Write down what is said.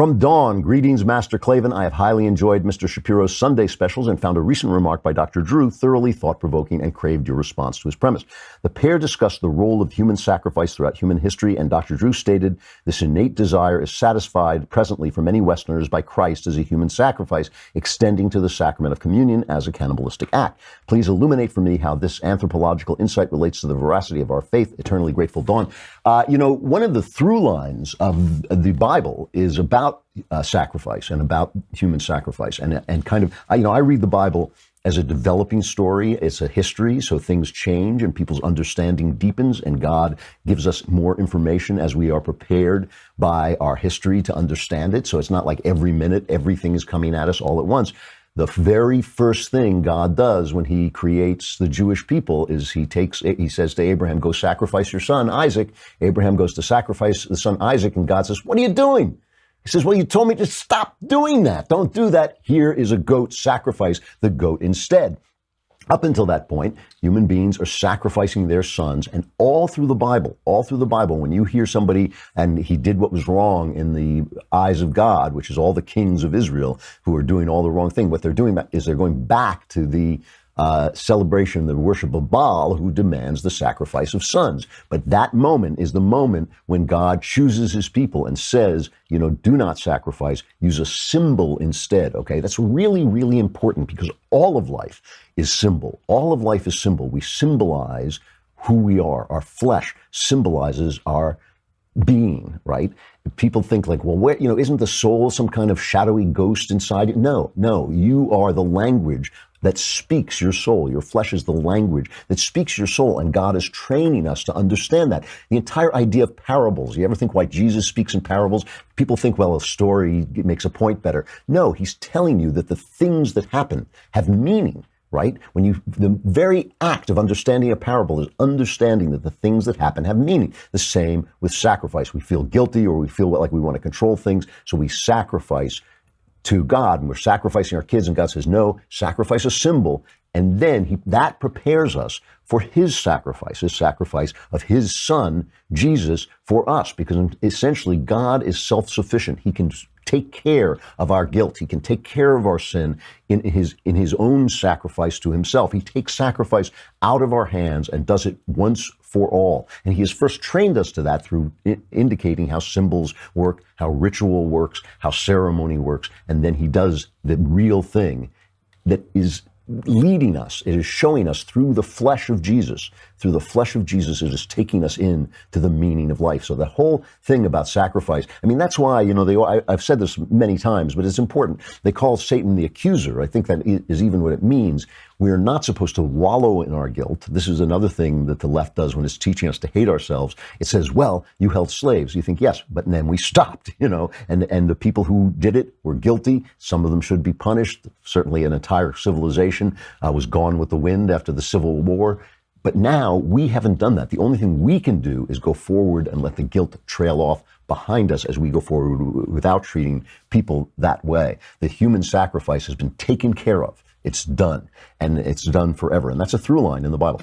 From Dawn, greetings, Master Klavan. I have highly enjoyed Mr. Shapiro's Sunday specials and found a recent remark by Dr. Drew thoroughly thought-provoking and craved your response to his premise. The pair discussed the role of human sacrifice throughout human history, and Dr. Drew stated this innate desire is satisfied presently for many Westerners by Christ as a human sacrifice, extending to the sacrament of communion as a cannibalistic act. Please illuminate for me how this anthropological insight relates to the veracity of our faith. Eternally grateful, Dawn. One of the through lines of the Bible is about sacrifice and about human sacrifice, and kind of, I read the Bible as a developing story. It's a history, so things change and people's understanding deepens, and God gives us more information as we are prepared by our history to understand it. So it's not like every minute everything is coming at us all at once. The very first thing God does when he creates the Jewish people is he says to Abraham, go sacrifice your son, Isaac. Abraham goes to sacrifice the son, Isaac, and God says, what are you doing? He says, well, you told me to stop doing that. Don't do that. Here is a goat. Sacrifice the goat instead. Up until that point, human beings are sacrificing their sons, and all through the Bible, when you hear somebody and he did what was wrong in the eyes of God, which is all the kings of Israel who are doing all the wrong thing, what they're doing is they're going back to the celebration, the worship of Baal, who demands the sacrifice of sons. But that moment is the moment when God chooses his people and says, do not sacrifice, use a symbol instead, okay? That's really, really important, because all of life is symbol. All of life is symbol. We symbolize who we are. Our flesh symbolizes our being, right? People think like, well, isn't the soul some kind of shadowy ghost inside you? No, you are the language that speaks your soul. Your flesh is the language that speaks your soul, and God is training us to understand that. The entire idea of parables, you ever think why Jesus speaks in parables? People think, well, a story makes a point better. No, he's telling you that the things that happen have meaning, right? The very act of understanding a parable is understanding that the things that happen have meaning. The same with sacrifice. We feel guilty, or we feel like we want to control things, so we sacrifice to God, and we're sacrificing our kids, and God says, no, sacrifice a symbol. And then that prepares us for his sacrifice of his son, Jesus, for us, because essentially God is self-sufficient. He can take care of our guilt. He can take care of our sin in his own sacrifice to himself. He takes sacrifice out of our hands and does it once for all. And he has first trained us to that through indicating how symbols work, how ritual works, how ceremony works, and then he does the real thing that is leading us. It is showing us through the flesh of Jesus. Through the flesh of Jesus, it is taking us in to the meaning of life. So the whole thing about sacrifice, that's why, I've said this many times, but it's important. They call Satan the accuser. I think that is even what it means. We are not supposed to wallow in our guilt. This is another thing that the left does when it's teaching us to hate ourselves. It says, well, you held slaves. You think, yes, but then we stopped, and the people who did it were guilty. Some of them should be punished. Certainly an entire civilization was gone with the wind after the Civil War. But now we haven't done that. The only thing we can do is go forward and let the guilt trail off behind us as we go forward without treating people that way. The human sacrifice has been taken care of. It's done, and it's done forever. And that's a through line in the Bible.